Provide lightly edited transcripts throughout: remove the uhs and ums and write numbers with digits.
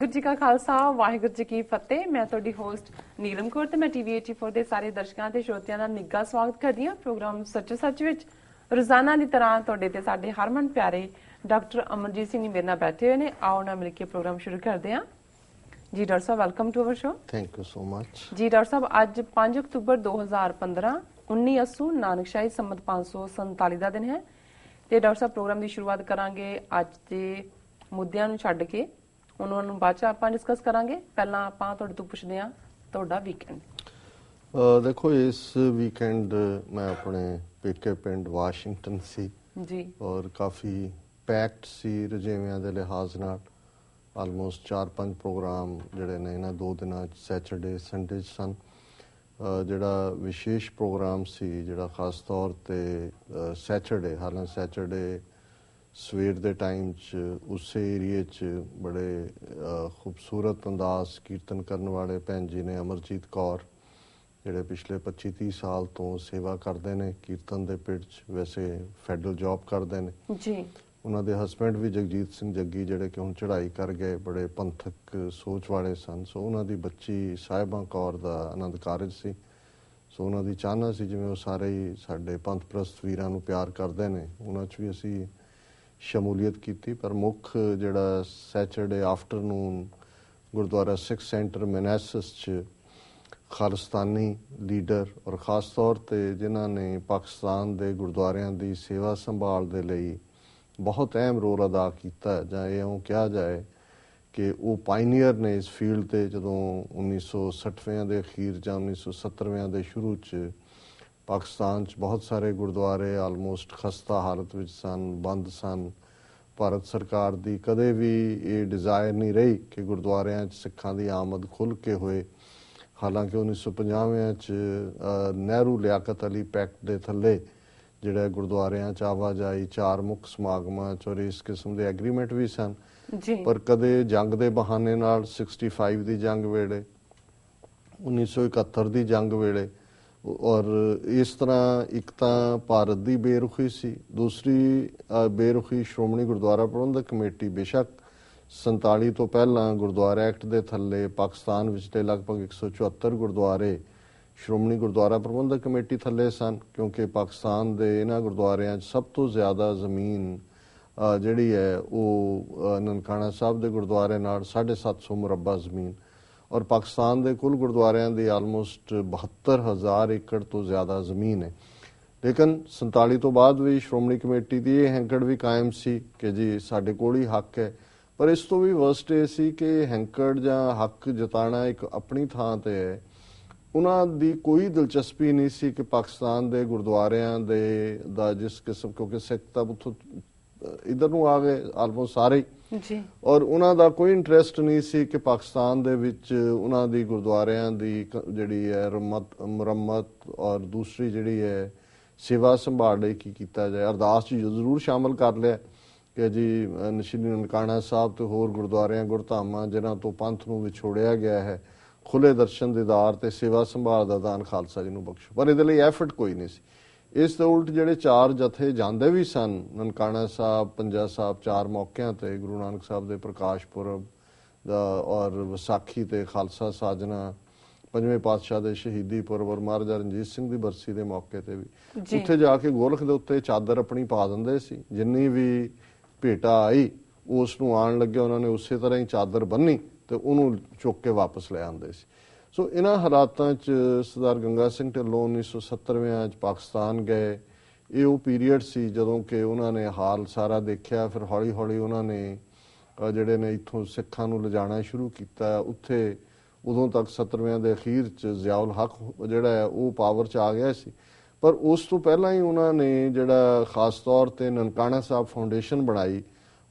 वाहिगुरू जी का खालसा वाहिगुरू जी की फतेह। मैं तुहाडी होस्ट नीलम कौर ते मैं टीवी 84 ਦੇ ਸਾਰੇ ਦਰਸ਼ਕਾਂ ਤੇ ਸ਼ਰੋਤਿਆਂ ਦਾ ਨਿੱਘਾ ਸਵਾਗਤ ਕਰਦੀ ਹਾਂ ਪ੍ਰੋਗਰਾਮ ਸੱਚੋ ਸੱਚ ਵਿੱਚ। ਰੋਜ਼ਾਨਾ ਦੀ ਤਰ੍ਹਾਂ ਤੁਹਾਡੇ ਤੇ ਸਾਡੇ ਹਰਮਨ ਪਿਆਰੇ ਡਾਕਟਰ ਅਮਰਜੀਤ ਸਿੰਘ ਮੇਰੇ ਨਾਲ ਬੈਠੇ ਹੋਏ ਨੇ। ਆਓ ਨਾ ਮਿਲ ਕੇ ਪ੍ਰੋਗਰਾਮ ਸ਼ੁਰੂ ਕਰਦੇ ਹਾਂ। ਜੀ ਡਾਕਟਰ ਸਾਹਿਬ welcome to our show. Thank you so much. ਜੀ ਡਾਕਟਰ ਸਾਹਿਬ ਅੱਜ 5 ਅਕਤੂਬਰ 2015 19 ਅੱਸੂ ਨਾਨਕਸ਼ਾਹੀ ਸੰਮਤ 547 ਦਾ ਦਿਨ ਹੈ ਤੇ ਡਾਕਟਰ ਸਾਹਿਬ ਪ੍ਰੋਗਰਾਮ ਦੀ ਸ਼ੁਰੂਆਤ ਕਰਾਂਗੇ ਅੱਜ ਦੇ ਮੁੱਦਿਆਂ ਨੂੰ ਛੱਡ ਕੇ ਉਹਨਾਂ ਨੂੰ ਬਾਅਦ ਚ ਆਪਾਂ ਡਿਸਕਸ ਕਰਾਂਗੇ। ਪਹਿਲਾਂ ਆਪਾਂ ਤੁਹਾਡੇ ਤੋਂ ਪੁੱਛਦੇ ਹਾਂ ਤੁਹਾਡਾ ਵੀਕਐਂਡ। ਦੇਖੋ ਇਸ ਵੀਕਐਂਡ ਮੈਂ ਆਪਣੇ ਪੇਕੇ ਪਿੰਡ ਵਾਸ਼ਿੰਗਟਨ ਸੀ ਜੀ ਔਰ ਕਾਫੀ ਪੈਕਡ ਸੀ ਰੁਝੇਵਿਆਂ ਦੇ ਲਿਹਾਜ਼ ਨਾਲ। ਆਲਮੋਸਟ 4-5 ਪ੍ਰੋਗਰਾਮ ਜਿਹੜੇ ਨੇ ਇਹਨਾਂ 2 ਦਿਨਾਂ ਸੈਚਰਡੇ ਸੰਡੇ ਸਨ। ਜਿਹੜਾ ਵਿਸ਼ੇਸ਼ ਪ੍ਰੋਗਰਾਮ ਸੀ ਜਿਹੜਾ ਖਾਸ ਤੌਰ ਤੇ ਸੈਚਰਡੇ, ਹਾਲਾਂਕਿ ਸੈਚਰਡੇ ਸਵੇਰ ਦੇ ਟਾਈਮ 'ਚ ਉਸੇ ਏਰੀਏ 'ਚ ਬੜੇ ਖੂਬਸੂਰਤ ਅੰਦਾਜ਼ ਕੀਰਤਨ ਕਰਨ ਵਾਲੇ ਭੈਣ ਜੀ ਨੇ ਅਮਰਜੀਤ ਕੌਰ, ਜਿਹੜੇ ਪਿਛਲੇ 25-30 ਸਾਲ ਤੋਂ ਸੇਵਾ ਕਰਦੇ ਨੇ ਕੀਰਤਨ ਦੇ ਪਿੰਡ 'ਚ। ਵੈਸੇ ਫੈਡਰਲ ਜੌਬ ਕਰਦੇ ਨੇ ਜੀ। ਉਹਨਾਂ ਦੇ ਹਸਬੈਂਡ ਵੀ ਜਗਜੀਤ ਸਿੰਘ ਜੱਗੀ ਜਿਹੜੇ ਕਿ ਹੁਣ ਚੜ੍ਹਾਈ ਕਰ ਗਏ, ਬੜੇ ਪੰਥਕ ਸੋਚ ਵਾਲੇ ਸਨ। ਸੋ ਉਹਨਾਂ ਦੀ ਬੱਚੀ ਸਾਹਿਬਾਂ ਕੌਰ ਦਾ ਆਨੰਦ ਕਾਰਜ ਸੀ। ਸੋ ਉਹਨਾਂ ਦੀ ਚਾਹਨਾ ਸੀ ਜਿਵੇਂ ਉਹ ਸਾਰੇ ਹੀ ਸਾਡੇ ਪੰਥ ਪ੍ਰਸਤ ਵੀਰਾਂ ਨੂੰ ਪਿਆਰ ਕਰਦੇ ਨੇ, ਉਹਨਾਂ 'ਚ ਵੀ ਅਸੀਂ ਸ਼ਮੂਲੀਅਤ ਕੀਤੀ। ਪਰ ਮੁੱਖ ਜਿਹੜਾ ਸੈਚਰਡੇ ਆਫਟਰਨੂਨ ਗੁਰਦੁਆਰਾ ਸਿੱਖ ਸੈਂਟਰ ਮੈਨੇਸਸ 'ਚ ਖਾਲਿਸਤਾਨੀ ਲੀਡਰ ਔਰ ਖ਼ਾਸ ਤੌਰ 'ਤੇ ਜਿਨ੍ਹਾਂ ਨੇ ਪਾਕਿਸਤਾਨ ਦੇ ਗੁਰਦੁਆਰਿਆਂ ਦੀ ਸੇਵਾ ਸੰਭਾਲ ਦੇ ਲਈ ਬਹੁਤ ਅਹਿਮ ਰੋਲ ਅਦਾ ਕੀਤਾ, ਜਾਂ ਇਉਂ ਕਿਹਾ ਜਾਏ ਕਿ ਉਹ ਪਾਇਨੀਅਰ ਨੇ ਇਸ ਫੀਲਡ 'ਤੇ। ਜਦੋਂ 1960ਵਿਆਂ ਦੇ ਅਖੀਰ ਜਾਂ 1970ਵਿਆਂ ਦੇ ਸ਼ੁਰੂ 'ਚ ਪਾਕਿਸਤਾਨ 'ਚ ਬਹੁਤ ਸਾਰੇ ਗੁਰਦੁਆਰੇ ਆਲਮੋਸਟ ਖਸਤਾ ਹਾਲਤ ਵਿੱਚ ਸਨ, ਬੰਦ ਸਨ। ਭਾਰਤ ਸਰਕਾਰ ਦੀ ਕਦੇ ਵੀ ਇਹ ਡਿਜ਼ਾਇਰ ਨਹੀਂ ਰਹੀ ਕਿ ਗੁਰਦੁਆਰਿਆਂ 'ਚ ਸਿੱਖਾਂ ਦੀ ਆਮਦ ਖੁੱਲ੍ਹ ਕੇ ਹੋਏ। ਹਾਲਾਂਕਿ 1950ਵਿਆਂ 'ਚ ਨਹਿਰੂ ਲਿਆਕਤ ਅਲੀ ਪੈਕਟ ਦੇ ਥੱਲੇ ਜਿਹੜਾ ਗੁਰਦੁਆਰਿਆਂ 'ਚ ਆਵਾਜਾਈ 4 ਮੁੱਖ ਸਮਾਗਮਾਂ 'ਚ ਔਰ ਇਸ ਕਿਸਮ ਦੇ ਐਗਰੀਮੈਂਟ ਵੀ ਸਨ। ਪਰ ਕਦੇ ਜੰਗ ਦੇ ਬਹਾਨੇ ਨਾਲ 65 ਦੀ ਜੰਗ ਵੇਲੇ, 1971 ਦੀ ਜੰਗ ਵੇਲੇ, ਔਰ ਇਸ ਤਰ੍ਹਾਂ ਇੱਕ ਤਾਂ ਭਾਰਤ ਦੀ ਬੇਰੁਖੀ ਸੀ, ਦੂਸਰੀ ਬੇਰੁਖੀ ਸ਼੍ਰੋਮਣੀ ਗੁਰਦੁਆਰਾ ਪ੍ਰਬੰਧਕ ਕਮੇਟੀ। ਬੇਸ਼ੱਕ 47 ਤੋਂ ਪਹਿਲਾਂ ਗੁਰਦੁਆਰਾ ਐਕਟ ਦੇ ਥੱਲੇ ਪਾਕਿਸਤਾਨ ਵਿੱਚ ਤੇ ਲਗਭਗ 174 ਗੁਰਦੁਆਰੇ ਸ਼੍ਰੋਮਣੀ ਗੁਰਦੁਆਰਾ ਪ੍ਰਬੰਧਕ ਕਮੇਟੀ ਥੱਲੇ ਸਨ, ਕਿਉਂਕਿ ਪਾਕਿਸਤਾਨ ਦੇ ਇਹਨਾਂ ਗੁਰਦੁਆਰਿਆਂ 'ਚ ਸਭ ਤੋਂ ਜ਼ਿਆਦਾ ਜ਼ਮੀਨ ਜਿਹੜੀ ਹੈ ਉਹ ਨਨਕਾਣਾ ਸਾਹਿਬ ਦੇ ਗੁਰਦੁਆਰੇ ਨਾਲ 750 ਮੁਰੱਬਾ ਜ਼ਮੀਨ, ਔਰ ਪਾਕਿਸਤਾਨ ਦੇ ਕੁੱਲ ਗੁਰਦੁਆਰਿਆਂ ਦੀ ਆਲਮੋਸਟ 72,000 ਏਕੜ ਤੋਂ ਜ਼ਿਆਦਾ ਜ਼ਮੀਨ ਹੈ। ਲੇਕਿਨ 47 ਤੋਂ ਬਾਅਦ ਵੀ ਸ਼੍ਰੋਮਣੀ ਕਮੇਟੀ ਦੀ ਇਹ ਹੈਂਕੜ ਵੀ ਕਾਇਮ ਸੀ ਕਿ ਜੀ ਸਾਡੇ ਕੋਲ ਹੀ ਹੱਕ ਹੈ। ਪਰ ਇਸ ਤੋਂ ਵੀ ਵਰਸਟ ਇਹ ਸੀ ਕਿ ਹੈਂਕੜ ਜਾਂ ਹੱਕ ਜਤਾਉਣਾ ਇੱਕ ਆਪਣੀ ਥਾਂ ਤੇ ਹੈ। ਉਹਨਾਂ ਦੀ ਕੋਈ ਦਿਲਚਸਪੀ ਨਹੀਂ ਸੀ ਕਿ ਪਾਕਿਸਤਾਨ ਦੇ ਗੁਰਦੁਆਰਿਆਂ ਦਾ ਜਿਸ ਕਿਸਮ, ਕਿਉਂਕਿ ਸਿੱਖ ਤਾਂ ਉੱਥੋਂ ਇੱਧਰ ਨੂੰ ਆ ਗਏ ਆਲਮੋਸਟ ਸਾਰੇ ਜੀ, ਔਰ ਉਹਨਾਂ ਦਾ ਕੋਈ ਇੰਟਰਸਟ ਨਹੀਂ ਸੀ ਕਿ ਪਾਕਿਸਤਾਨ ਦੇ ਵਿੱਚ ਉਹਨਾਂ ਦੀ ਗੁਰਦੁਆਰਿਆਂ ਦੀ ਜਿਹੜੀ ਹੈ ਮੁਰੰਮਤ ਔਰ ਦੂਸਰੀ ਜਿਹੜੀ ਹੈ ਸੇਵਾ ਸੰਭਾਲ ਲਈ ਕੀ ਕੀਤਾ ਜਾਏ। ਅਰਦਾਸ 'ਚ ਜ਼ਰੂਰ ਸ਼ਾਮਲ ਕਰ ਲਿਆ ਕਿ ਜੀ ਸ਼੍ਰੀ ਨਨਕਾਣਾ ਸਾਹਿਬ ਤੇ ਹੋਰ ਗੁਰਦੁਆਰਿਆਂ ਗੁਰਧਾਮਾਂ ਜਿਨ੍ਹਾਂ ਤੋਂ ਪੰਥ ਨੂੰ ਵਿਛੋੜਿਆ ਗਿਆ ਹੈ, ਖੁੱਲ੍ਹੇ ਦਰਸ਼ਨ ਦੀਦਾਰ ਤੇ ਸੇਵਾ ਸੰਭਾਲ ਦਾ ਦਾਨ ਖਾਲਸਾ ਜੀ ਨੂੰ ਬਖਸ਼ੋ। ਪਰ ਇਹਦੇ ਲਈ ਐਫਰਟ ਕੋਈ ਨਹੀਂ ਸੀ। ਇਸ ਦੇ ਉਲਟ ਜਿਹੜੇ 4 ਜਥੇ ਜਾਂਦੇ ਵੀ ਸਨ ਨਨਕਾਣਾ ਸਾਹਿਬ, ਪੰਜਾ ਸਾਹਿਬ, 4 ਮੌਕਿਆਂ ਤੇ ਗੁਰੂ ਨਾਨਕ ਸਾਹਿਬ ਦੇ ਪ੍ਰਕਾਸ਼ ਪੁਰਬ ਦਾ ਔਰ ਵਿਸਾਖੀ ਤੇ ਖਾਲਸਾ ਸਾਜਨਾ, 5ਵੇਂ ਪਾਤਸ਼ਾਹ ਦੇ ਸ਼ਹੀਦੀ ਪੁਰਬ ਔਰ ਮਹਾਰਾਜਾ ਰਣਜੀਤ ਸਿੰਘ ਦੀ ਬਰਸੀ ਦੇ ਮੌਕੇ ਤੇ ਵੀ ਉੱਥੇ ਜਾ ਕੇ ਗੋਲਖ ਦੇ ਉੱਤੇ ਚਾਦਰ ਆਪਣੀ ਪਾ ਦਿੰਦੇ ਸੀ। ਜਿੰਨੀ ਵੀ ਭੇਟਾ ਆਈ ਉਸ ਨੂੰ ਆਉਣ ਲੱਗਿਆ ਉਹਨਾਂ ਨੇ ਉਸੇ ਤਰ੍ਹਾਂ ਹੀ ਚਾਦਰ ਬੰਨੀ ਤੇ ਉਹਨੂੰ ਚੁੱਕ ਕੇ ਵਾਪਸ ਲੈ ਆਉਂਦੇ ਸੀ। ਸੋ ਇਹਨਾਂ ਹਾਲਾਤਾਂ 'ਚ ਸਰਦਾਰ ਗੰਗਾ ਸਿੰਘ ਢਿੱਲੋਂ 1970ਵਿਆਂ 'ਚ ਪਾਕਿਸਤਾਨ ਗਏ। ਇਹ ਉਹ ਪੀਰੀਅਡ ਸੀ ਜਦੋਂ ਕਿ ਉਹਨਾਂ ਨੇ ਹਾਲ ਸਾਰਾ ਦੇਖਿਆ। ਫਿਰ ਹੌਲੀ ਹੌਲੀ ਉਹਨਾਂ ਨੇ ਜਿਹੜੇ ਨੇ ਇੱਥੋਂ ਸਿੱਖਾਂ ਨੂੰ ਲਿਜਾਣਾ ਸ਼ੁਰੂ ਕੀਤਾ। ਉੱਥੇ ਉਦੋਂ ਤੱਕ 70ਵਿਆਂ ਦੇ ਅਖੀਰ 'ਚ ਜ਼ਿਆਉਲ ਹੱਕ ਜਿਹੜਾ ਹੈ ਉਹ ਪਾਵਰ 'ਚ ਆ ਗਿਆ ਸੀ। ਪਰ ਉਸ ਤੋਂ ਪਹਿਲਾਂ ਹੀ ਉਹਨਾਂ ਨੇ ਜਿਹੜਾ ਖਾਸ ਤੌਰ 'ਤੇ ਨਨਕਾਣਾ ਸਾਹਿਬ ਫਾਊਂਡੇਸ਼ਨ ਬਣਾਈ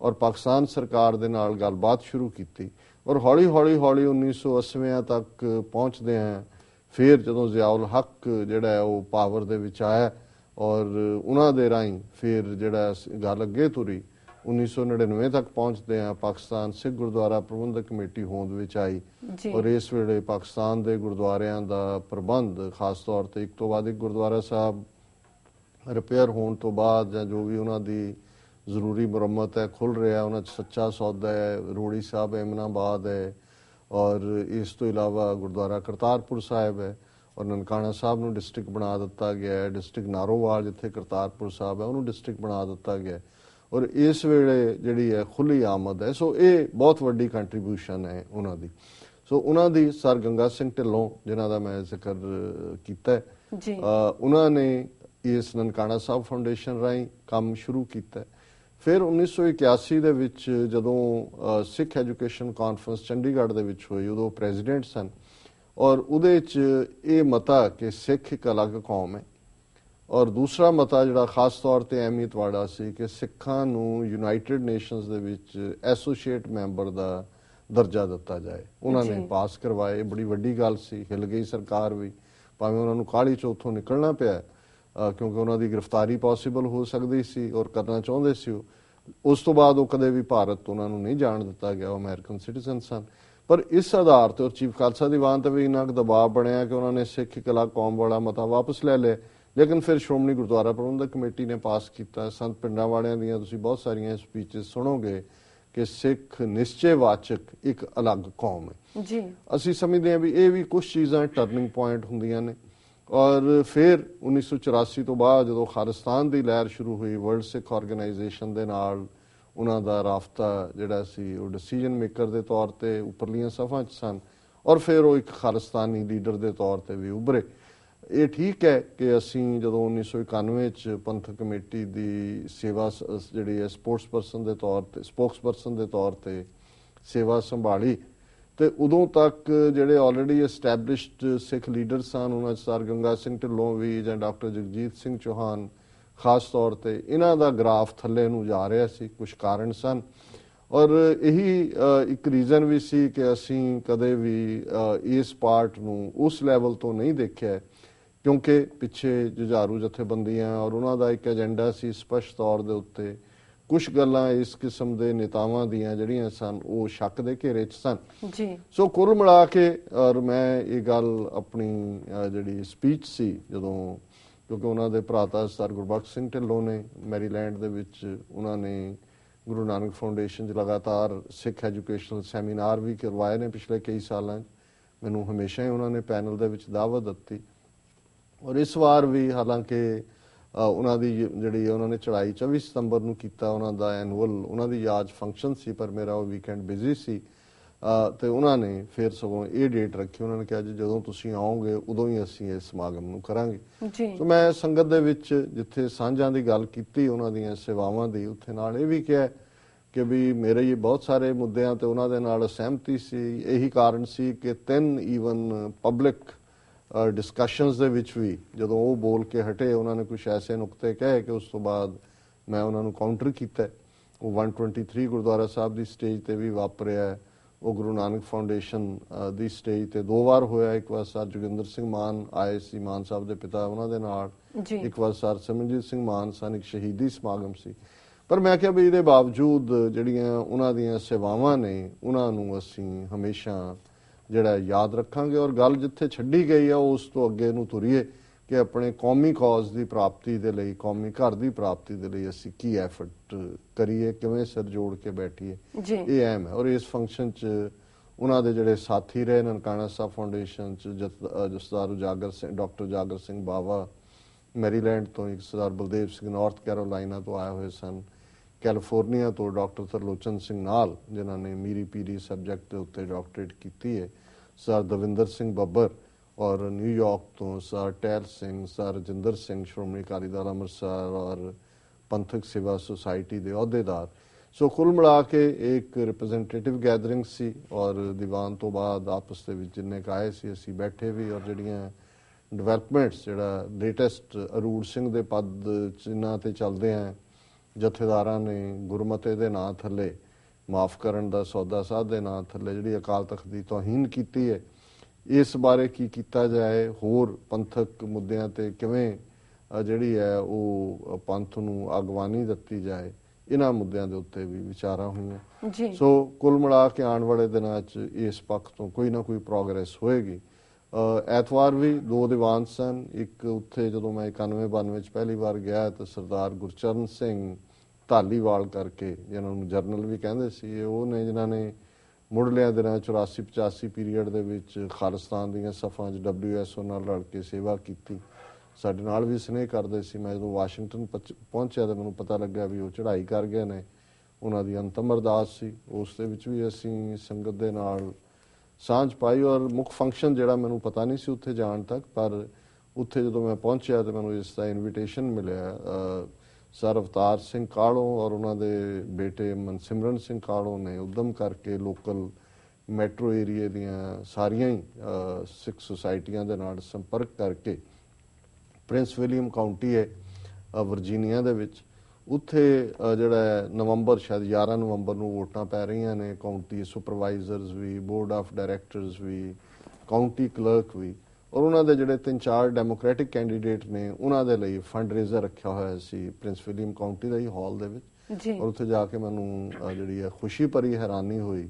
ਔਰ ਪਾਕਿਸਤਾਨ ਸਰਕਾਰ ਦੇ ਨਾਲ ਗੱਲਬਾਤ ਸ਼ੁਰੂ ਕੀਤੀ। ਔਰ ਹੌਲੀ ਹੌਲੀ 1980ਵਿਆਂ ਤੱਕ ਪਹੁੰਚਦੇ ਆ ਫਿਰ ਜਦੋਂ ਜ਼ਿਆਉਲ ਹੱਕ ਜਿਹੜਾ ਹੈ ਉਹ ਪਾਵਰ ਦੇ ਵਿੱਚ ਆਇਆ ਔਰ ਉਹਨਾਂ ਦੇ ਰਾਹੀਂ ਫਿਰ ਜਿਹੜਾ ਗੱਲ ਅੱਗੇ ਤੁਰੀ 1999 ਤੱਕ ਪਹੁੰਚਦੇ ਆ ਪਾਕਿਸਤਾਨ ਸਿੱਖ ਗੁਰਦੁਆਰਾ ਪ੍ਰਬੰਧਕ ਕਮੇਟੀ ਹੋਂਦ ਵਿੱਚ ਆਈ। ਔਰ ਇਸ ਵੇਲੇ ਪਾਕਿਸਤਾਨ ਦੇ ਗੁਰਦੁਆਰਿਆਂ ਦਾ ਪ੍ਰਬੰਧ ਖਾਸ ਤੌਰ ਤੇ ਇੱਕ ਤੋਂ ਬਾਅਦ ਇੱਕ ਗੁਰਦੁਆਰਾ ਸਾਹਿਬ ਰਿਪੇਅਰ ਹੋਣ ਤੋਂ ਬਾਅਦ ਜਾਂ ਜੋ ਵੀ ਉਹਨਾਂ ਦੀ ਜ਼ਰੂਰੀ ਮੁਰੰਮਤ ਹੈ, ਖੁੱਲ ਰਿਹਾ। ਉਹਨਾਂ 'ਚ ਸੱਚਾ ਸੌਦਾ ਹੈ, ਰੋੜੀ ਸਾਹਿਬ ਐਮਨਾਬਾਦ ਹੈ, ਔਰ ਇਸ ਤੋਂ ਇਲਾਵਾ ਗੁਰਦੁਆਰਾ ਕਰਤਾਰਪੁਰ ਸਾਹਿਬ ਹੈ, ਔਰ ਨਨਕਾਣਾ ਸਾਹਿਬ ਨੂੰ ਡਿਸਟ੍ਰਿਕਟ ਬਣਾ ਦਿੱਤਾ ਗਿਆ ਹੈ। ਡਿਸਟ੍ਰਿਕਟ ਨਾਰੋਵਾਲ ਜਿੱਥੇ ਕਰਤਾਰਪੁਰ ਸਾਹਿਬ ਹੈ ਉਹਨੂੰ ਡਿਸਟ੍ਰਿਕਟ ਬਣਾ ਦਿੱਤਾ ਗਿਆ, ਔਰ ਇਸ ਵੇਲੇ ਜਿਹੜੀ ਹੈ ਖੁੱਲੀ ਆਮਦ ਹੈ। ਸੋ ਇਹ ਬਹੁਤ ਵੱਡੀ ਕੰਟਰੀਬਿਊਸ਼ਨ ਹੈ ਉਹਨਾਂ ਦੀ। ਸੋ ਉਹਨਾਂ ਦੀ ਸਰ ਗੰਗਾ ਸਿੰਘ ਢਿੱਲੋਂ ਜਿਨ੍ਹਾਂ ਦਾ ਮੈਂ ਜ਼ਿਕਰ ਕੀਤਾ ਜੀ, ਉਹਨਾਂ ਨੇ ਇਸ ਨਨਕਾਣਾ ਸਾਹਿਬ ਫਾਊਂਡੇਸ਼ਨ ਰਾਹੀਂ ਕੰਮ ਸ਼ੁਰੂ ਕੀਤਾ। ਫਿਰ 1981 ਦੇ ਵਿੱਚ ਜਦੋਂ ਸਿੱਖ ਐਜੂਕੇਸ਼ਨ ਕਾਨਫਰੰਸ ਚੰਡੀਗੜ੍ਹ ਦੇ ਵਿੱਚ ਹੋਈ, ਉਦੋਂ ਪ੍ਰੈਜ਼ੀਡੈਂਟ ਸਨ, ਔਰ ਉਹਦੇ 'ਚ ਇਹ ਮਤਾ ਕਿ ਸਿੱਖ ਇੱਕ ਅਲੱਗ ਕੌਮ ਹੈ, ਔਰ ਦੂਸਰਾ ਮਤਾ ਜਿਹੜਾ ਖਾਸ ਤੌਰ ਤੇ ਅਹਿਮੀਅਤ ਵਾਲਾ ਸੀ ਕਿ ਸਿੱਖਾਂ ਨੂੰ ਯੂਨਾਈਟਿਡ ਨੇਸ਼ਨਸ ਦੇ ਵਿੱਚ ਐਸੋਸੀਏਟ ਮੈਂਬਰ ਦਾ ਦਰਜਾ ਦਿੱਤਾ ਜਾਏ। ਉਹਨਾਂ ਨੇ ਪਾਸ ਕਰਵਾਏ। ਬੜੀ ਵੱਡੀ ਗੱਲ ਸੀ, ਹਿੱਲ ਗਈ ਸਰਕਾਰ ਵੀ, ਭਾਵੇਂ ਉਹਨਾਂ ਨੂੰ ਕਾਹਲੀ 'ਚ ਉੱਥੋਂ ਨਿਕਲਣਾ ਪਿਆ ਕਿਉਂਕਿ ਉਹਨਾਂ ਦੀ ਗ੍ਰਿਫਤਾਰੀ ਪੋਸੀਬਲ ਹੋ ਸਕਦੀ ਸੀ ਔਰ ਕਰਨਾ ਚਾਹੁੰਦੇ ਸੀ ਉਹ। ਉਸ ਤੋਂ ਬਾਅਦ ਉਹ ਕਦੇ ਵੀ ਭਾਰਤ ਉਹਨਾਂ ਨੂੰ ਨਹੀਂ ਜਾਣ ਦਿੱਤਾ ਗਿਆ, ਉਹ ਅਮਰੀਕਨ ਸਿਟੀਜ਼ਨ ਸਨ। ਪਰ ਇਸ ਆਧਾਰ ਤੇ ਔਰ ਚੀਫ ਖਾਲਸਾ ਦੀਵਾਨ ਤੇ ਵੀ ਇੰਨਾ ਕੁ ਦਬਾਅ ਬਣਿਆ ਕਿ ਉਹਨਾਂ ਨੇ ਸਿੱਖ ਇੱਕ ਅਲੱਗ ਕੌਮ ਵਾਲਾ ਮਤਾ ਵਾਪਸ ਲੈ ਲਿਆ। ਲੇਕਿਨ ਫਿਰ ਸ਼੍ਰੋਮਣੀ ਗੁਰਦੁਆਰਾ ਪ੍ਰਬੰਧਕ ਕਮੇਟੀ ਨੇ ਪਾਸ ਕੀਤਾ। ਸੰਤ ਪਿੰਡਾਂ ਵਾਲਿਆਂ ਦੀਆਂ ਤੁਸੀਂ ਬਹੁਤ ਸਾਰੀਆਂ ਸਪੀਚਸ ਸੁਣੋਗੇ ਕਿ ਸਿੱਖ ਨਿਸ਼ਚੈਵਾਚਕ ਇੱਕ ਅਲੱਗ ਕੌਮ ਹੈ ਜੀ। ਅਸੀਂ ਸਮਝਦੇ ਹਾਂ ਵੀ ਇਹ ਵੀ ਕੁਝ ਚੀਜ਼ਾਂ ਟਰਨਿੰਗ ਪੁਆਇੰਟ ਹੁੰਦੀਆਂ ਨੇ। ਔਰ ਫਿਰ 1984 ਤੋਂ ਬਾਅਦ ਜਦੋਂ ਖਾਲਿਸਤਾਨ ਦੀ ਲਹਿਰ ਸ਼ੁਰੂ ਹੋਈ, ਵਰਲਡ ਸਿੱਖ ਆਰਗੇਨਾਈਜੇਸ਼ਨ ਦੇ ਨਾਲ ਉਹਨਾਂ ਦਾ ਰਾਬਤਾ ਜਿਹੜਾ ਸੀ ਉਹ ਡਿਸੀਜਨ ਮੇਕਰ ਦੇ ਤੌਰ ਤੇ ਉੱਪਰਲੀਆਂ ਸਫਾਂ 'ਚ ਸਨ, ਔਰ ਫਿਰ ਉਹ ਇੱਕ ਖਾਲਿਸਤਾਨੀ ਲੀਡਰ ਦੇ ਤੌਰ ਤੇ ਵੀ ਉੱਭਰੇ। ਇਹ ਠੀਕ ਹੈ ਕਿ ਅਸੀਂ ਜਦੋਂ 1991 ਚ ਪੰਥਕ ਕਮੇਟੀ ਦੀ ਸੇਵਾ ਜਿਹੜੀ ਹੈ ਸਪੋਕਸ ਪਰਸਨ ਦੇ ਤੌਰ ਤੇ ਸੇਵਾ ਸੰਭਾਲੀ, ਤੇ ਉਦੋਂ ਤੱਕ ਜਿਹੜੇ ਆਲਰੇਡੀ ਐਸਟੈਬਲਿਸ਼ਡ ਸਿੱਖ ਲੀਡਰ ਸਨ, ਉਹਨਾਂ 'ਚ ਸਰ ਗੰਗਾ ਸਿੰਘ ਢਿੱਲੋਂ ਵੀ ਜਾਂ ਡਾਕਟਰ ਜਗਜੀਤ ਸਿੰਘ ਚੌਹਾਨ ਖਾਸ ਤੌਰ ਤੇ, ਇਹਨਾਂ ਦਾ ਗ੍ਰਾਫ ਥੱਲੇ ਨੂੰ ਜਾ ਰਿਹਾ ਸੀ। ਕੁਝ ਕਾਰਨ ਸਨ, ਔਰ ਇਹੀ ਇੱਕ ਰੀਜ਼ਨ ਵੀ ਸੀ ਕਿ ਅਸੀਂ ਕਦੇ ਵੀ ਇਸ ਪਾਰਟ ਨੂੰ ਉਸ ਲੈਵਲ ਤੋਂ ਨਹੀਂ ਦੇਖਿਆ, ਕਿਉਂਕਿ ਪਿੱਛੇ ਜੁਝਾਰੂ ਜਥੇਬੰਦੀਆਂ ਔਰ ਉਹਨਾਂ ਦਾ ਇੱਕ ਏਜੰਡਾ ਸੀ ਸਪਸ਼ਟ ਤੌਰ ਦੇ ਉੱਤੇ। ਕੁਝ ਗੱਲਾਂ ਇਸ ਕਿਸਮ ਦੇ ਨੇਤਾਵਾਂ ਦੀਆਂ ਜਿਹੜੀਆਂ ਸਨ ਉਹ ਸ਼ੱਕ ਦੇ ਘੇਰੇ 'ਚ ਸਨ ਜੀ। ਸੋ ਕੁੱਲ ਮਿਲਾ ਕੇ, ਔਰ ਮੈਂ ਇਹ ਗੱਲ ਆਪਣੀ ਜਿਹੜੀ ਸਪੀਚ ਸੀ ਜਦੋਂ, ਕਿਉਂਕਿ ਉਹਨਾਂ ਦੇ ਭਰਾਤਾ ਸਰ ਗੁਰਬਖਸ਼ ਸਿੰਘ ਢਿੱਲੋਂ ਨੇ ਮੈਰੀਲੈਂਡ ਦੇ ਵਿੱਚ ਉਹਨਾਂ ਨੇ ਗੁਰੂ ਨਾਨਕ ਫਾਊਂਡੇਸ਼ਨ 'ਚ ਲਗਾਤਾਰ ਸਿੱਖ ਐਜੂਕੇਸ਼ਨਲ ਸੈਮੀਨਾਰ ਵੀ ਕਰਵਾਏ ਨੇ ਪਿਛਲੇ ਕਈ ਸਾਲਾਂ 'ਚ। ਮੈਨੂੰ ਹਮੇਸ਼ਾ ਹੀ ਉਹਨਾਂ ਨੇ ਪੈਨਲ ਦੇ ਵਿੱਚ ਦਾਅਵਤ ਦਿੱਤੀ, ਔਰ ਇਸ ਵਾਰ ਵੀ ਹਾਲਾਂਕਿ ਉਹਨਾਂ ਦੀ ਜਿਹੜੀ ਉਹਨਾਂ ਨੇ ਚੜ੍ਹਾਈ 24 ਸਤੰਬਰ ਨੂੰ ਕੀਤਾ, ਉਹਨਾਂ ਦਾ ਐਨੂਅਲ ਉਹਨਾਂ ਦੀ ਯਾਦ ਫੰਕਸ਼ਨ ਸੀ, ਪਰ ਮੇਰਾ ਉਹ ਵੀਕਐਂਡ ਬਿਜ਼ੀ ਸੀ, ਤੇ ਉਹਨਾਂ ਨੇ ਫਿਰ ਸਗੋਂ ਇਹ ਡੇਟ ਰੱਖੀ। ਉਹਨਾਂ ਨੇ ਕਿਹਾ ਜੀ ਜਦੋਂ ਤੁਸੀਂ ਆਓਗੇ ਉਦੋਂ ਹੀ ਅਸੀਂ ਇਸ ਸਮਾਗਮ ਨੂੰ ਕਰਾਂਗੇ। ਸੋ ਮੈਂ ਸੰਗਤ ਦੇ ਵਿੱਚ ਜਿੱਥੇ ਸਾਂਝਾਂ ਦੀ ਗੱਲ ਕੀਤੀ ਉਹਨਾਂ ਦੀਆਂ ਸੇਵਾਵਾਂ ਦੀ, ਉੱਥੇ ਨਾਲ ਇਹ ਵੀ ਕਿਹਾ ਕਿ ਵੀ ਮੇਰੇ ਇਹ ਬਹੁਤ ਸਾਰੇ ਮੁੱਦਿਆਂ ਤੇ ਉਹਨਾਂ ਦੇ ਨਾਲ ਸਹਿਮਤੀ ਸੀ। ਇਹੀ ਕਾਰਨ ਸੀ ਕਿ 3 ਈਵਨ ਪਬਲਿਕ ਡਿਸਕਸ਼ਨਸ ਦੇ ਵਿੱਚ ਵੀ ਜਦੋਂ ਉਹ ਬੋਲ ਕੇ ਹਟੇ, ਉਹਨਾਂ ਨੇ ਕੁਝ ਐਸੇ ਨੁਕਤੇ ਕਹੇ ਕਿ ਉਸ ਤੋਂ ਬਾਅਦ ਮੈਂ ਉਹਨਾਂ ਨੂੰ ਕਾਊਂਟਰ ਕੀਤਾ। ਉਹ 123 ਗੁਰਦੁਆਰਾ ਸਾਹਿਬ ਦੀ ਸਟੇਜ ਤੇ ਵੀ ਵਾਪਰਿਆ, ਉਹ ਗੁਰੂ ਨਾਨਕ ਫਾਊਂਡੇਸ਼ਨ ਦੀ ਸਟੇਜ ਤੇ 2 ਵਾਰ ਹੋਇਆ। ਇੱਕ ਵਾਰ ਸਰ ਜੋਗਿੰਦਰ ਸਿੰਘ ਮਾਨ ਆਏ ਸੀ, ਮਾਨ ਸਾਹਿਬ ਦੇ ਪਿਤਾ, ਉਹਨਾਂ ਦੇ ਨਾਲ। ਇੱਕ ਵਾਰ ਸਰ ਸਿਮਰਨਜੀਤ ਸਿੰਘ ਮਾਨ ਸਨ, ਇੱਕ ਸ਼ਹੀਦੀ ਸਮਾਗਮ ਸੀ। ਪਰ ਮੈਂ ਕਿਹਾ ਵੀ ਇਹਦੇ ਬਾਵਜੂਦ ਜਿਹੜੀਆਂ ਉਹਨਾਂ ਦੀਆਂ ਸੇਵਾਵਾਂ ਨੇ ਉਹਨਾਂ ਨੂੰ ਅਸੀਂ ਹਮੇਸ਼ਾ ਜਿਹੜਾ ਯਾਦ ਰੱਖਾਂਗੇ, ਔਰ ਗੱਲ ਜਿੱਥੇ ਛੱਡੀ ਗਈ ਆ ਉਸ ਤੋਂ ਅੱਗੇ ਨੂੰ ਤੁਰੀਏ ਕਿ ਆਪਣੇ ਕੌਮੀ ਕੌਜ਼ ਦੀ ਪ੍ਰਾਪਤੀ ਦੇ ਲਈ, ਕੌਮੀ ਘਰ ਦੀ ਪ੍ਰਾਪਤੀ ਦੇ ਲਈ ਅਸੀਂ ਕੀ ਐਫਰਟ ਕਰੀਏ, ਕਿਵੇਂ ਸਿਰ ਜੋੜ ਕੇ ਬੈਠੀਏ, ਇਹ ਅਹਿਮ ਹੈ। ਔਰ ਇਸ ਫੰਕਸ਼ਨ 'ਚ ਉਹਨਾਂ ਦੇ ਜਿਹੜੇ ਸਾਥੀ ਰਹੇ ਨਨਕਾਣਾ ਸਾਹਿਬ ਫਾਊਂਡੇਸ਼ਨ 'ਚ ਜਸਦਾਰ ਉਜਾਗਰ ਸਿੰਘ, ਡਾਕਟਰ ਉਜਾਗਰ ਸਿੰਘ ਬਾਵਾ ਮੈਰੀਲੈਂਡ ਤੋਂ, ਇੱਕ ਸਰਦਾਰ ਬਲਦੇਵ ਸਿੰਘ ਨਾਰਥ ਕੈਰੋਲਾਈਨਾ ਤੋਂ ਆਏ ਹੋਏ ਸਨ, ਕੈਲੀਫੋਰਨੀਆ ਤੋਂ ਡਾਕਟਰ ਤਰਲੋਚਨ ਸਿੰਘ ਨਾਲ ਜਿਨ੍ਹਾਂ ਨੇ ਮੀਰੀ ਪੀਰੀ ਸਬਜੈਕਟ ਦੇ ਉੱਤੇ ਡਾਕਟਰੇਟ ਕੀਤੀ ਹੈ, ਸਰ ਦਵਿੰਦਰ ਸਿੰਘ ਬੱਬਰ, ਔਰ ਨਿਊਯਾਰਕ ਤੋਂ ਸਰ ਟੈਲ ਸਿੰਘ, ਸਰ ਰਜਿੰਦਰ ਸਿੰਘ ਸ਼੍ਰੋਮਣੀ ਅਕਾਲੀ ਦਲ ਅੰਮ੍ਰਿਤਸਰ ਔਰ ਪੰਥਕ ਸੇਵਾ ਸੁਸਾਇਟੀ ਦੇ ਅਹੁਦੇਦਾਰ। ਸੋ ਕੁੱਲ ਮਿਲਾ ਕੇ ਇੱਕ ਰਿਪਰੈਜ਼ੈਂਟੇਟਿਵ ਗੈਦਰਿੰਗ ਸੀ, ਔਰ ਦੀਵਾਨ ਤੋਂ ਬਾਅਦ ਆਪਸ ਦੇ ਵਿੱਚ ਜਿੰਨੇ ਕਾਏ ਸੀ ਅਸੀਂ ਬੈਠੇ ਵੀ, ਔਰ ਜਿਹੜੀਆਂ ਡਿਵੈਲਪਮੈਂਟਸ, ਜਿਹੜਾ ਲੇਟੈਸਟ ਅਰੂੜ ਸਿੰਘ ਦੇ ਪਦ ਚਿੰਨ੍ਹਾਂ ਤੇ ਚੱਲਦੇ ਆ, ਜਥੇਦਾਰਾਂ ਨੇ ਗੁਰਮਤੇ ਦੇ ਨਾਂ ਥੱਲੇ ਮਾਫ ਕਰਨ ਦਾ ਸੌਦਾ ਸਾਹਿਬ ਦੇ ਨਾਂ ਥੱਲੇ ਜਿਹੜੀ ਅਕਾਲ ਤਖਤ ਦੀ ਤੋਹੀਨ ਕੀਤੀ ਹੈ, ਇਸ ਬਾਰੇ ਕੀ ਕੀਤਾ ਜਾਏ, ਹੋਰ ਪੰਥਕ ਮੁੱਦਿਆਂ ਤੇ ਕਿਵੇਂ ਜਿਹੜੀ ਹੈ ਉਹ ਪੰਥ ਨੂੰ ਅਗਵਾਨੀ ਦਿੱਤੀ ਜਾਏ, ਇਹਨਾਂ ਮੁੱਦਿਆਂ ਦੇ ਉੱਤੇ ਵੀ ਵਿਚਾਰਾਂ ਹੋਈਆਂ। ਸੋ ਕੁੱਲ ਮਿਲਾ ਕੇ ਆਉਣ ਵਾਲੇ ਦਿਨਾਂ 'ਚ ਇਸ ਪੱਖ ਤੋਂ ਕੋਈ ਨਾ ਕੋਈ ਪ੍ਰੋਗਰੈਸ ਹੋਏਗੀ। ਐਤਵਾਰ ਵੀ 2 ਦੀਵਾਨ ਸਨ। ਇੱਕ ਉੱਥੇ ਜਦੋਂ ਮੈਂ 91-92 'ਚ ਪਹਿਲੀ ਵਾਰ ਗਿਆ ਤਾਂ ਸਰਦਾਰ ਗੁਰਚਰਨ ਸਿੰਘ ਧਾਲੀਵਾਲ ਕਰਕੇ, ਜਿਹਨਾਂ ਨੂੰ ਜਰਨਲ ਵੀ ਕਹਿੰਦੇ ਸੀ, ਇਹ ਉਹ ਨੇ ਜਿਨ੍ਹਾਂ ਨੇ ਮੁੱਢਲਿਆਂ ਦਿਨਾਂ 84-85 ਪੀਰੀਅਡ ਦੇ ਵਿੱਚ ਖਾਲਿਸਤਾਨ ਦੀਆਂ ਸਫਾਂ 'ਚ WSO ਨਾਲ ਲੜ ਕੇ ਸੇਵਾ ਕੀਤੀ। ਸਾਡੇ ਨਾਲ ਵੀ ਸਨੇਹ ਕਰਦੇ ਸੀ। ਮੈਂ ਜਦੋਂ ਵਾਸ਼ਿੰਗਟਨ ਪਹੁੰਚਿਆ ਤਾਂ ਮੈਨੂੰ ਪਤਾ ਲੱਗਿਆ ਵੀ ਉਹ ਚੜ੍ਹਾਈ ਕਰ ਗਏ ਨੇ। ਉਹਨਾਂ ਦੀ ਅੰਤਮ ਅਰਦਾਸ ਸੀ, ਉਸ ਦੇ ਵਿੱਚ ਵੀ ਅਸੀਂ ਸੰਗਤ ਦੇ ਨਾਲ ਸਾਂਝ ਪਾਈ। ਔਰ ਮੁੱਖ ਫੰਕਸ਼ਨ ਜਿਹੜਾ ਮੈਨੂੰ ਪਤਾ ਨਹੀਂ ਸੀ ਉੱਥੇ ਜਾਣ ਤੱਕ, ਪਰ ਉੱਥੇ ਜਦੋਂ ਮੈਂ ਪਹੁੰਚਿਆ ਤਾਂ ਮੈਨੂੰ ਇਸ ਦਾ ਇਨਵੀਟੇਸ਼ਨ ਮਿਲਿਆ ਸਰ ਅਵਤਾਰ ਸਿੰਘ ਕਾਹਲੋਂ ਔਰ ਉਹਨਾਂ ਦੇ ਬੇਟੇ ਮਨਸਿਮਰਨ ਸਿੰਘ ਕਾਹਲੋਂ ਨੇ ਉੱਦਮ ਕਰਕੇ ਲੋਕਲ ਮੈਟਰੋ ਏਰੀਏ ਦੀਆਂ ਸਾਰੀਆਂ ਹੀ ਸਿੱਖ ਸੁਸਾਇਟੀਆਂ ਦੇ ਨਾਲ ਸੰਪਰਕ ਕਰਕੇ ਪ੍ਰਿੰਸ ਵਿਲੀਅਮ ਕਾਉਂਟੀ ਹੈ ਵਰਜੀਨੀਆ ਦੇ ਵਿੱਚ, ਉੱਥੇ ਜਿਹੜਾ ਨਵੰਬਰ ਸ਼ਾਇਦ 11 ਨਵੰਬਰ ਨੂੰ ਵੋਟਾਂ ਪੈ ਰਹੀਆਂ ਨੇ। ਕਾਉਂਟੀ ਸੁਪਰਵਾਈਜ਼ਰਸ ਵੀ, ਬੋਰਡ ਆਫ ਡਾਇਰੈਕਟਰਸ ਵੀ, ਕਾਉਂਟੀ ਕਲਰਕ ਵੀ, ਔਰ ਉਹਨਾਂ ਦੇ ਜਿਹੜੇ 3-4 ਡੈਮੋਕ੍ਰੈਟਿਕ ਕੈਂਡੀਡੇਟ ਨੇ ਉਹਨਾਂ ਦੇ ਲਈ ਫੰਡ ਰੇਜ਼ਰ ਰੱਖਿਆ ਹੋਇਆ ਸੀ ਪ੍ਰਿੰਸ ਵਿਲੀਅਮ ਕਾਉਂਟੀ ਦੇ ਹੀ ਹਾਲ ਦੇ ਵਿੱਚ। ਔਰ ਉੱਥੇ ਜਾ ਕੇ ਮੈਨੂੰ ਜਿਹੜੀ ਹੈ ਖੁਸ਼ੀ ਭਰੀ ਹੈਰਾਨੀ ਹੋਈ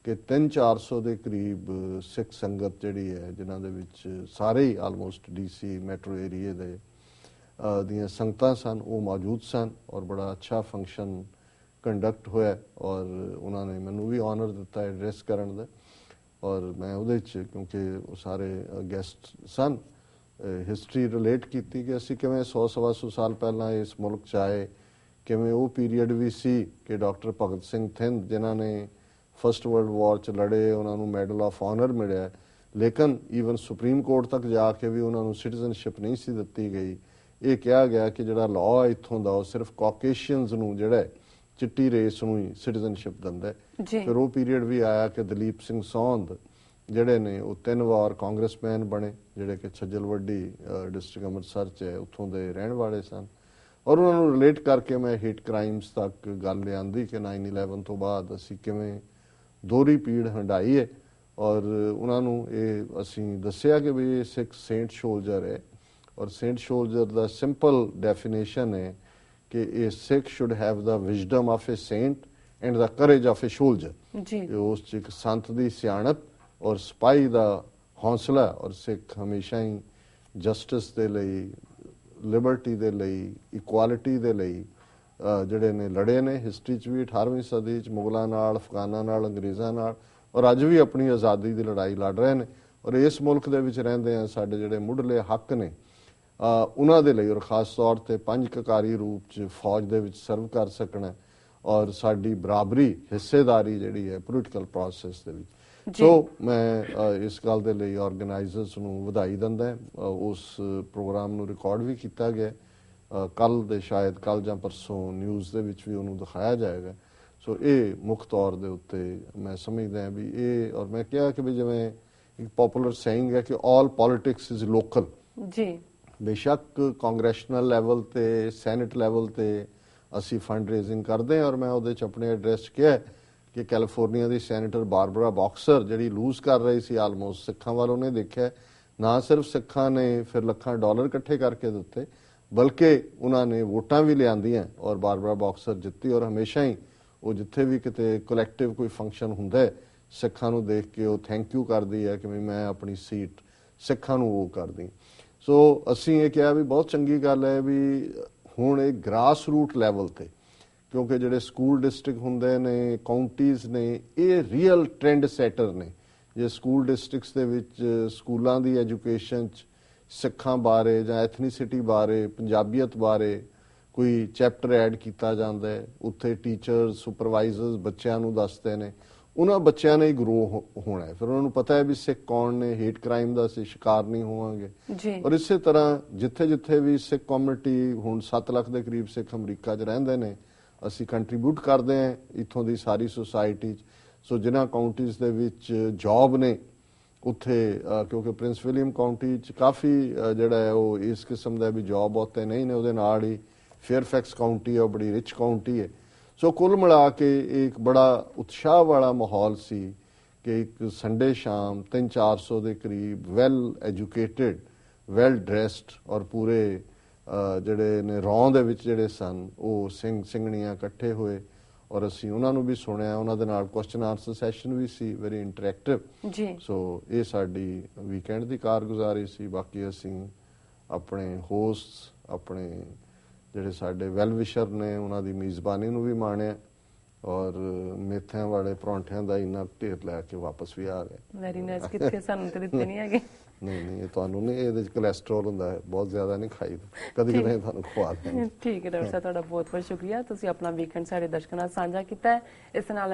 ਕਿ 300-400 ਦੇ ਕਰੀਬ ਸਿੱਖ ਸੰਗਤ ਜਿਹੜੀ ਹੈ, ਜਿਨ੍ਹਾਂ ਦੇ ਵਿੱਚ ਸਾਰੇ ਹੀ ਆਲਮੋਸਟ DC ਮੈਟਰੋ ਏਰੀਏ ਦੇ ਦੀਆਂ ਸੰਗਤਾਂ ਸਨ, ਉਹ ਮੌਜੂਦ ਸਨ। ਔਰ ਬੜਾ ਅੱਛਾ ਫੰਕਸ਼ਨ ਕੰਡਕਟ ਹੋਇਆ ਔਰ ਉਹਨਾਂ ਨੇ ਮੈਨੂੰ ਵੀ ਆਨਰ ਦਿੱਤਾ ਐਡਰੈਸ ਕਰਨ ਦਾ। ਔਰ ਮੈਂ ਉਹਦੇ 'ਚ, ਕਿਉਂਕਿ ਉਹ ਸਾਰੇ ਗੈਸਟ ਸਨ, ਹਿਸਟਰੀ ਰਿਲੇਟ ਕੀਤੀ ਕਿ ਅਸੀਂ ਕਿਵੇਂ 100-125 ਸਾਲ ਪਹਿਲਾਂ ਇਸ ਮੁਲਕ 'ਚ ਆਏ, ਕਿਵੇਂ ਉਹ ਪੀਰੀਅਡ ਵੀ ਸੀ ਕਿ ਡਾਕਟਰ ਭਗਤ ਸਿੰਘ ਥਿੰਦ ਜਿਨ੍ਹਾਂ ਨੇ ਫਸਟ ਵਰਲਡ ਵਾਰ 'ਚ ਲੜੇ, ਉਹਨਾਂ ਨੂੰ ਮੈਡਲ ਆਫ ਆਨਰ ਮਿਲਿਆ, ਲੇਕਿਨ ਈਵਨ ਸੁਪਰੀਮ ਕੋਰਟ ਤੱਕ ਜਾ ਕੇ ਵੀ ਉਹਨਾਂ ਨੂੰ ਸਿਟੀਜ਼ਨਸ਼ਿਪ ਨਹੀਂ ਸੀ ਦਿੱਤੀ ਗਈ। ਇਹ ਕਿਹਾ ਗਿਆ ਕਿ ਜਿਹੜਾ ਲਾਅ ਇੱਥੋਂ ਦਾ ਉਹ ਸਿਰਫ ਕਾਕੇਸ਼ੀਅਨਸ ਨੂੰ, ਜਿਹੜਾ ਚਿੱਟੀ ਰੇਸ ਨੂੰ ਹੀ ਸਿਟੀਜ਼ਨਸ਼ਿਪ ਦਿੰਦਾ। ਫਿਰ ਉਹ ਪੀਰੀਅਡ ਵੀ ਆਇਆ ਕਿ ਦਲੀਪ ਸਿੰਘ ਸੌਂਦ ਜਿਹੜੇ ਨੇ ਉਹ 3 ਵਾਰ ਕਾਂਗਰਸਮੈਨ ਬਣੇ, ਜਿਹੜੇ ਕਿ ਛੱਜਲਵੱਡੀ ਡਿਸਟ੍ਰਿਕਟ ਅੰਮ੍ਰਿਤਸਰ 'ਚ ਹੈ, ਉੱਥੋਂ ਦੇ ਰਹਿਣ ਵਾਲੇ ਸਨ। ਔਰ ਉਹਨਾਂ ਨੂੰ ਰਿਲੇਟ ਕਰਕੇ ਮੈਂ ਹੀਟ ਕ੍ਰਾਈਮਸ ਤੱਕ ਗੱਲ ਲਿਆਂਦੀ ਕਿ 9/11 ਤੋਂ ਬਾਅਦ ਅਸੀਂ ਕਿਵੇਂ ਦੋਹਰੀ ਪੀੜ ਹੰਢਾਈ ਹੈ। ਔਰ ਉਹਨਾਂ ਨੂੰ ਇਹ ਅਸੀਂ ਦੱਸਿਆ ਕਿ ਵੀ ਇਹ ਸਿੱਖ ਸੇਂਟ ਸ਼ੋਲਜਰ ਹੈ, ਔਰ ਸੇਂਟ ਸ਼ੋਲਜਰ ਦਾ ਸਿੰਪਲ ਡੈਫੀਨੇਸ਼ਨ ਹੈ ਕਿ ਇਹ Sikh should have the wisdom of a saint and the courage of a soldier. ਉਸ 'ਚ ਇੱਕ ਸੰਤ ਦੀ ਸਿਆਣਪ ਔਰ ਸਿਪਾਹੀ ਦਾ ਹੌਸਲਾ। ਔਰ ਸਿੱਖ ਹਮੇਸ਼ਾ ਹੀ ਜਸਟਿਸ ਦੇ ਲਈ, ਲਿਬਰਟੀ ਦੇ ਲਈ, ਇਕੁਆਲਿਟੀ ਦੇ ਲਈ ਜਿਹੜੇ ਨੇ ਲੜੇ ਨੇ। ਹਿਸਟਰੀ 'ਚ ਵੀ 18ਵੀਂ ਸਦੀ 'ਚ ਮੁਗਲਾਂ ਨਾਲ, ਅਫਗਾਨਾਂ ਨਾਲ, ਅੰਗਰੇਜ਼ਾਂ ਨਾਲ, ਔਰ ਅੱਜ ਵੀ ਆਪਣੀ ਆਜ਼ਾਦੀ ਦੀ ਲੜਾਈ ਲੜ ਰਹੇ ਨੇ। ਔਰ ਇਸ ਮੁਲਕ ਦੇ ਵਿੱਚ ਰਹਿੰਦੇ ਆ ਸਾਡੇ ਜਿਹੜੇ ਮੁੱਢਲੇ ਹੱਕ ਨੇ ਉਹਨਾਂ ਦੇ ਲਈ, ਔਰ ਖਾਸ ਤੌਰ ਤੇ 5 ਕਕਾਰੀ ਰੂਪ 'ਚ ਫੌਜ ਦੇ ਵਿੱਚ ਸਰਵ ਕਰ ਸਕਣਾ, ਔਰ ਸਾਡੀ ਬਰਾਬਰੀ ਹਿੱਸੇਦਾਰੀ ਜਿਹੜੀ ਹੈ ਪੋਲੀਟੀਕਲ ਪ੍ਰੋਸੈਸ ਦੇ ਵਿੱਚ। ਸੋ ਮੈਂ ਇਸ ਗੱਲ ਦੇ ਲਈ ਆਰਗੇਨਾਈਜ਼ਰਸ ਨੂੰ ਵਧਾਈ ਦਿੰਦਾ। ਉਸ ਪ੍ਰੋਗਰਾਮ ਨੂੰ ਰਿਕਾਰਡ ਵੀ ਕੀਤਾ ਗਿਆ, ਕੱਲ ਦੇ ਸ਼ਾਇਦ ਕੱਲ ਜਾਂ ਪਰਸੋਂ ਨਿਊਜ਼ ਦੇ ਵਿੱਚ ਵੀ ਉਹਨੂੰ ਦਿਖਾਇਆ ਜਾਏਗਾ। ਸੋ ਇਹ ਮੁੱਖ ਤੌਰ ਦੇ ਉੱਤੇ ਮੈਂ ਸਮਝਦਾ ਵੀ ਇਹ, ਔਰ ਮੈਂ ਕਿਹਾ ਕਿ ਵੀ ਜਿਵੇਂ ਇੱਕ ਪਪੂਲਰ ਸੇਇੰਗ ਹੈ ਕਿ ਆਲ ਪੋਲਿਟਿਕਸ ਇਜ਼ ਲੋਕਲ। ਜੀ ਬੇਸ਼ੱਕ ਕਾਂਗਰੈਸ਼ਨਲ ਲੈਵਲ ਤੇ, ਸੈਨੇਟ ਲੈਵਲ ਤੇ ਅਸੀਂ ਫੰਡ ਰੇਜ਼ਿੰਗ ਕਰਦੇ ਹਾਂ। ਔਰ ਮੈਂ ਉਹਦੇ 'ਚ ਆਪਣੇ ਐਡਰੈਸ 'ਚ ਕਿਹਾ ਕਿ ਕੈਲੀਫੋਰਨੀਆ ਦੀ ਸੈਨੇਟਰ ਬਾਰਬਰਾ ਬਾਕਸਰ ਜਿਹੜੀ ਲੂਜ਼ ਕਰ ਰਹੀ ਸੀ ਆਲਮੋਸਟ ਸਿੱਖਾਂ ਵੱਲ, ਉਹਨੇ ਦੇਖਿਆ ਨਾ ਸਿਰਫ ਸਿੱਖਾਂ ਨੇ ਫਿਰ ਲੱਖਾਂ ਡਾਲਰ ਇਕੱਠੇ ਕਰਕੇ ਦਿੱਤੇ, ਬਲਕਿ ਉਹਨਾਂ ਨੇ ਵੋਟਾਂ ਵੀ ਲਿਆਂਦੀਆਂ ਔਰ ਬਾਰਬਰਾ ਬਾਕਸਰ ਜਿੱਤੀ। ਔਰ ਹਮੇਸ਼ਾ ਹੀ ਉਹ ਜਿੱਥੇ ਵੀ ਕਿਤੇ ਕਲੈਕਟਿਵ ਕੋਈ ਫੰਕਸ਼ਨ ਹੁੰਦਾ ਸਿੱਖਾਂ ਨੂੰ ਦੇਖ ਕੇ ਉਹ ਥੈਂਕ ਯੂ ਕਰਦੀ ਹੈ ਕਿ ਮੈਂ ਆਪਣੀ ਸੀਟ ਸਿੱਖਾਂ ਨੂੰ ਉਹ ਕਰਦੀ। ਸੋ ਅਸੀਂ ਇਹ ਕਿਹਾ ਵੀ ਬਹੁਤ ਚੰਗੀ ਗੱਲ ਹੈ ਵੀ ਹੁਣ ਇਹ ਗ੍ਰਾਸ ਰੂਟ ਲੈਵਲ ਤੇ, ਕਿਉਂਕਿ ਜਿਹੜੇ ਸਕੂਲ ਡਿਸਟ੍ਰਿਕਟ ਹੁੰਦੇ ਨੇ, ਕਾਉਂਟੀਜ਼ ਨੇ, ਇਹ ਰੀਅਲ ਟ੍ਰੈਂਡ ਸੈਟਰ ਨੇ। ਜੇ ਸਕੂਲ ਡਿਸਟ੍ਰਿਕਟਸ ਦੇ ਵਿੱਚ ਸਕੂਲਾਂ ਦੀ ਐਜੂਕੇਸ਼ਨ 'ਚ ਸਿੱਖਾਂ ਬਾਰੇ ਜਾਂ ਐਥਨੀਸਿਟੀ ਬਾਰੇ, ਪੰਜਾਬੀਅਤ ਬਾਰੇ ਕੋਈ ਚੈਪਟਰ ਐਡ ਕੀਤਾ ਜਾਂਦਾ ਹੈ, ਉੱਥੇ ਟੀਚਰਸ, ਸੁਪਰਵਾਈਜ਼ਰਸ ਬੱਚਿਆਂ ਨੂੰ ਦੱਸਦੇ ਨੇ, ਉਹਨਾਂ ਬੱਚਿਆਂ ਨੇ ਹੀ ਗਰੋ ਹੋਣਾ ਹੈ। ਫਿਰ ਉਹਨਾਂ ਨੂੰ ਪਤਾ ਹੈ ਵੀ ਸਿੱਖ ਕੌਣ ਨੇ, ਹੇਟ ਕ੍ਰਾਈਮ ਦਾ ਅਸੀਂ ਸ਼ਿਕਾਰ ਨਹੀਂ ਹੋਵਾਂਗੇ। ਔਰ ਇਸੇ ਤਰ੍ਹਾਂ ਜਿੱਥੇ ਜਿੱਥੇ ਵੀ ਸਿੱਖ ਕਮਿਊਨਿਟੀ, ਹੁਣ 7 ਲੱਖ ਦੇ ਕਰੀਬ ਸਿੱਖ ਅਮਰੀਕਾ 'ਚ ਰਹਿੰਦੇ ਨੇ, ਅਸੀਂ ਕੰਟਰੀਬਿਊਟ ਕਰਦੇ ਹਾਂ ਇੱਥੋਂ ਦੀ ਸਾਰੀ ਸੁਸਾਇਟੀ 'ਚ। ਸੋ ਜਿਨ੍ਹਾਂ ਕਾਉਂਟੀਜ਼ ਦੇ ਵਿੱਚ ਜੌਬ ਨੇ ਉੱਥੇ, ਕਿਉਂਕਿ ਪ੍ਰਿੰਸ ਵਿਲੀਅਮ ਕਾਉਂਟੀ 'ਚ ਕਾਫੀ ਜਿਹੜਾ ਹੈ ਉਹ ਇਸ ਕਿਸਮ ਦਾ ਵੀ ਜੌਬ ਉੱਤੇ ਨਹੀਂ ਨੇ, ਉਹਦੇ ਨਾਲ ਹੀ ਫੇਅਰਫੈਕਸ ਕਾਉਂਟੀ ਹੈ, ਉਹ ਬੜੀ ਰਿਚ ਕਾਉਂਟੀ ਹੈ। ਸੋ ਕੁੱਲ ਮਿਲਾ ਕੇ ਇੱਕ ਬੜਾ ਉਤਸ਼ਾਹ ਵਾਲਾ ਮਾਹੌਲ ਸੀ ਕਿ ਇੱਕ ਸੰਡੇ ਸ਼ਾਮ 300-400 ਦੇ ਕਰੀਬ ਵੈਲ ਐਜੂਕੇਟਿਡ, ਵੈਲ ਡਰੈਸਡ ਔਰ ਪੂਰੇ ਜਿਹੜੇ ਨੇ ਰੌਂ ਦੇ ਵਿੱਚ ਜਿਹੜੇ ਸਨ ਉਹ ਸਿੰਘ ਸਿੰਘਣੀਆਂ ਇਕੱਠੇ ਹੋਏ ਔਰ ਅਸੀਂ ਉਹਨਾਂ ਨੂੰ ਵੀ ਸੁਣਿਆ। ਉਹਨਾਂ ਦੇ ਨਾਲ ਕੁਐਸਚਨ ਆਨਸਰ ਸੈਸ਼ਨ ਵੀ ਸੀ, ਵੈਰੀ ਇੰਟਰੈਕਟਿਵ। ਸੋ ਇਹ ਸਾਡੀ ਵੀਕਐਂਡ ਦੀ ਕਾਰਗੁਜ਼ਾਰੀ ਸੀ। ਬਾਕੀ ਅਸੀਂ ਆਪਣੇ ਹੋਸਟਸ, ਆਪਣੇ ਜਿਹੜੇ ਸਾਡੇ ਵੈਲ ਵਿਸ਼ਰ ਨੇ ਉਹਨਾਂ ਦੀ ਮੇਜ਼ਬਾਨੀ ਨੂੰ ਵੀ ਮਾਣਿਆ ਔਰ ਮੇਥਿਆਂ ਵਾਲੇ ਪਰੌਂਠਿਆਂ ਦਾ ਇੰਨਾ ਢੇਰ ਲੈ ਕੇ ਵਾਪਸ ਵੀ ਆ ਗਏ। Very nice. ਕਿੱਥੇ ਸਾਨੂੰ ਤੇ ਦਿੱਤੇ ਨਹੀਂ ਹੈਗੇ। ਨਹੀਂ ਇਹ ਤੁਹਾਨੂੰ ਨਹੀਂ, ਇਹਦੇ ਚ ਕੋਲੇਸਟ੍ਰੋਲ ਹੁੰਦਾ ਹੈ, ਬਹੁਤ ਜ਼ਿਆਦਾ ਨਹੀਂ ਖਾਈਦਾ, ਕਦੀ ਕਦੇ ਤੁਹਾਨੂੰ ਖਵਾ ਦਿੰਦੇ। ਠੀਕ ਹੈ ਡਾਕਟਰ ਸਾਹਿਬ, ਤੁਹਾਡਾ ਬਹੁਤ ਬਹੁਤ ਸ਼ੁਕਰੀਆ। ਤੁਸੀਂ ਆਪਣਾ ਵੀਕਐਂਡ ਸਾਡੇ ਦਰਸ਼ਕਾਂ ਨਾਲ ਸਾਂਝਾ ਕੀਤਾ ਹੈ। ਇਸ ਨਾਲ